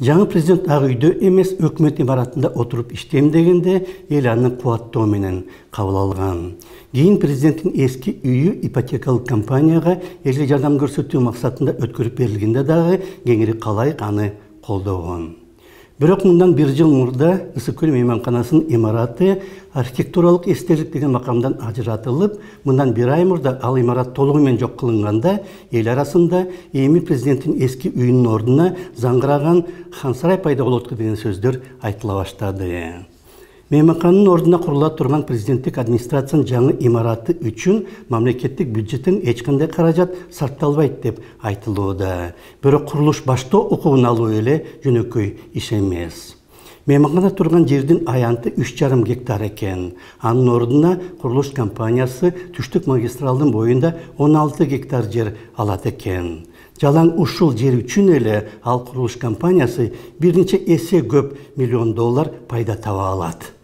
Жаңы президент ак үйдө эмес өкмөт имаратында отуруп иштейм дегенде эл аны кубаттоо менен кабыл алган. Кийин президенттин эски үйү ипотекалык компанияга элге жардам көрсөтүү максатында өткөрүп берилгенде дагы кеңири калайык аны колдогон. Бирок мындан бир жыл мурда Ысык-Көл мейманканасынын имараты архитектуралык эстелик деген макамдан ажыратылып, мындан бир ай мурда ал имарат толугу менен жок кылынганда эл арасында эми президенттин эски үйүнүн ордуна заңгыраган Хан-сарай пайда болот деген сөздөр айтыла баштады. Мейманкананын ордуна курула турган президенттик администрациянын жаңы имараты үчүн мамлекеттик бюджеттен эч кандай каражат сарпталбайт деп айтылууда. Бирок курулуш баштоо укугун алуу эле жөнөкөй иш эмес. Мейманкана турган жердин аянты 3,5 гектар экен. Анын ордуна курулуш компаниясы түштүк магистралдын боюнда 16 гектар жер алат экен. Жалаң ушул жер үчүн эле ал курулуш компаниясы бир нече эсе көп $1 миллион пайда таба алат.